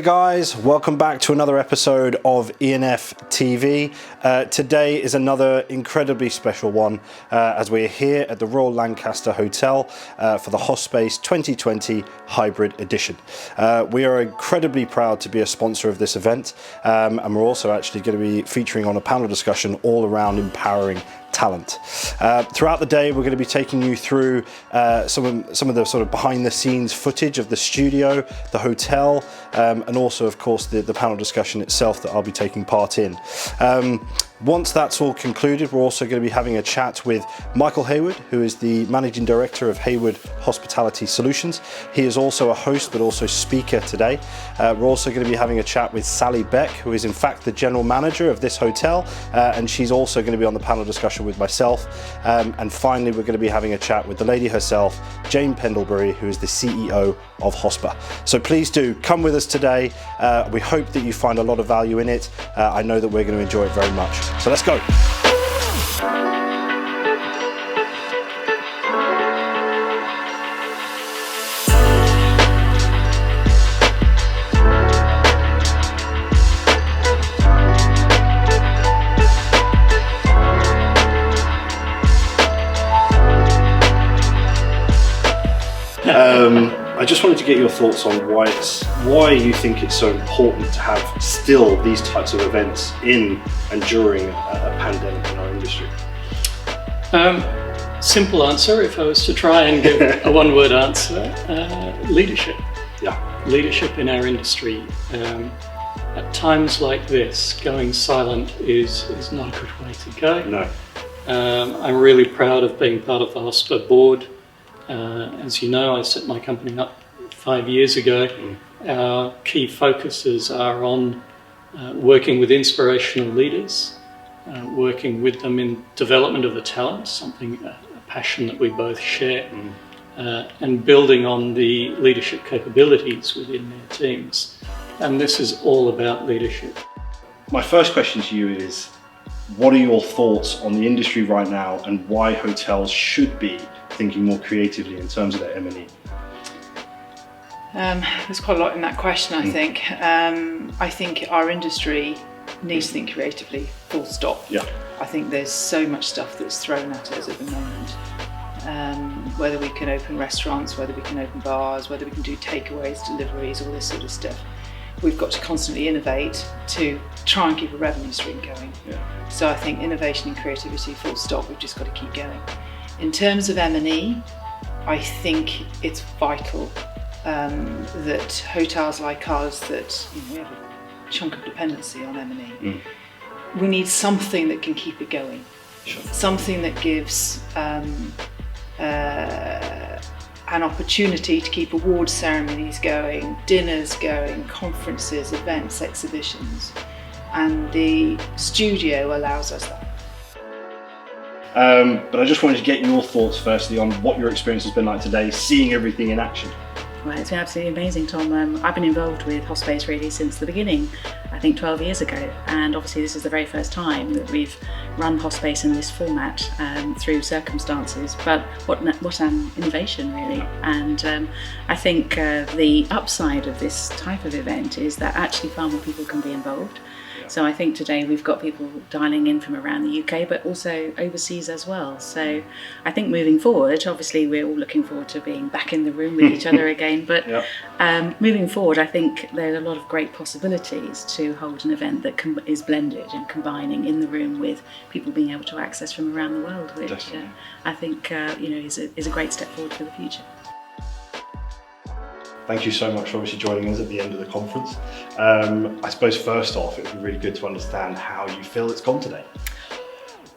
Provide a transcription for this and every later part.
Hey guys, welcome back to another episode of E&Ftv. Today is another incredibly special one as we're here at the Royal Lancaster Hotel for the HOSPACE 2020 Hybrid Edition. We are incredibly proud to be a sponsor of this event, and we're also actually going to be featuring on a panel discussion all around empowering talent. Throughout the day, we're going to be taking you through some of the sort of behind the scenes footage of the studio, the hotel, and also of course the panel discussion itself that I'll be taking part in. Once that's all concluded, we're also going to be having a chat with Michael Heyward, who is the Managing Director of Heyward Hospitality Solutions. He is also a host but also speaker today. We're also going to be having a chat with Sally Beck, who is in fact the General Manager of this hotel, and she's also going to be on the panel discussion with myself. And finally, we're going to be having a chat with the lady herself, Jane Pendlebury, who is the CEO of HOSPA. So please do come with us today. We hope that you find a lot of value in it. I know that we're going to enjoy it very much. So let's go. I just wanted to get your thoughts on why you think it's so important to have still these types of events in and during a pandemic in our industry. Simple answer, if I was to try and give a one-word answer, leadership. Yeah. Leadership in our industry. At times like this, going silent is not a good way to go. No. I'm really proud of being part of the HOSPA board. As you know, I set my company up 5 years ago. Our key focuses are on working with inspirational leaders, working with them in development of the talent, a passion that we both share, and building on the leadership capabilities within their teams. And this is all about leadership. My first question to you is, what are your thoughts on the industry right now and why hotels should be thinking more creatively in terms of their M&E? There's quite a lot in that question, I think. I think our industry needs to think creatively, full stop. Yeah. I think there's so much stuff that's thrown at us at the moment. Whether we can open restaurants, whether we can open bars, whether we can do takeaways, deliveries, all this sort of stuff. We've got to constantly innovate to try and keep a revenue stream going. Yeah. So I think innovation and creativity, full stop, we've just got to keep going. In terms of M&E, I think it's vital that hotels like ours, that we have a chunk of dependency on M&E. We need something that can keep it going. Sure. Something that gives an opportunity to keep award ceremonies going, dinners going, conferences, events, exhibitions, and the studio allows us that. But I just wanted to get your thoughts firstly on what your experience has been like today, seeing everything in action. Well, it's been absolutely amazing, Tom. I've been involved with HOSPACE really since the beginning, I think 12 years ago, and obviously this is the very first time that we've run HOSPACE in this format through circumstances, but what an innovation really. And I think the upside of this type of event is that actually far more people can be involved. So I think today we've got people dialing in from around the UK, but also overseas as well. So I think moving forward, obviously we're all looking forward to being back in the room with each other again, but moving forward, I think there's a lot of great possibilities to hold an event that is blended and combining in the room with people being able to access from around the world, which I think is a great step forward for the future. Thank you so much for obviously joining us at the end of the conference. I suppose first off, it would be really good to understand how you feel it's gone today.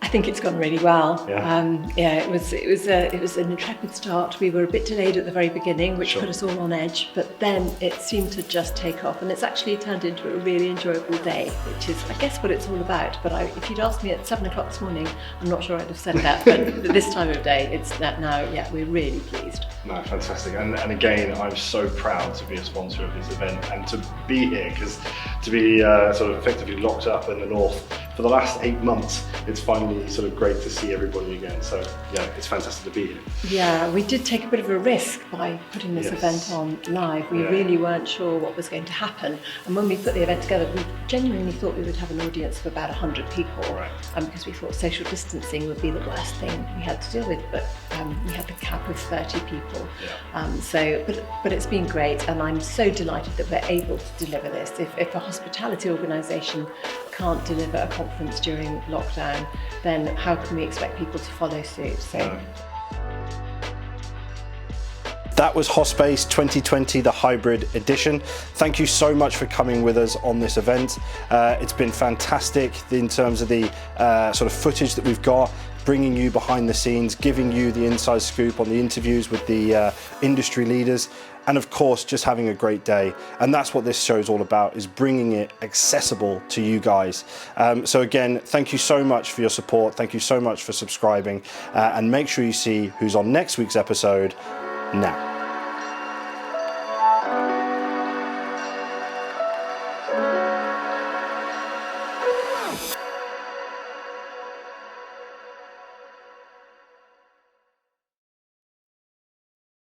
I think it's gone really well. Yeah. It was an intrepid start. We were a bit delayed at the very beginning, which put us all on edge, but then it seemed to just take off, and it's actually turned into a really enjoyable day, which is, I guess, what it's all about. But if you'd asked me at 7 o'clock this morning, I'm not sure I'd have said that. But this time of day, it's that now. Yeah, we're really pleased. No, fantastic. And again, I'm so proud to be a sponsor of this event and to be here, because to be sort of effectively locked up in the north for the last 8 months, it's finally sort of great to see everybody again. So yeah, it's fantastic to be here. Yeah, we did take a bit of a risk by putting this Yes. event on live. We Yeah. really weren't sure what was going to happen. And when we put the event together, we genuinely thought we would have an audience of about 100 people. Right. Because we thought social distancing would be the worst thing we had to deal with. But we had the cap of 30 people. Yeah. But it's been great, and I'm so delighted that we're able to deliver this. If a hospitality organisation can't deliver a conference during lockdown, then how can we expect people to follow suit? So. No. That was HOSPACE 2020, the hybrid edition. Thank you so much for coming with us on this event. It's been fantastic in terms of the sort of footage that we've got, bringing you behind the scenes, giving you the inside scoop on the interviews with the industry leaders, and of course, just having a great day. And that's what this show's all about, is bringing it accessible to you guys. So again, thank you so much for your support. Thank you so much for subscribing, and make sure you see who's on next week's episode now.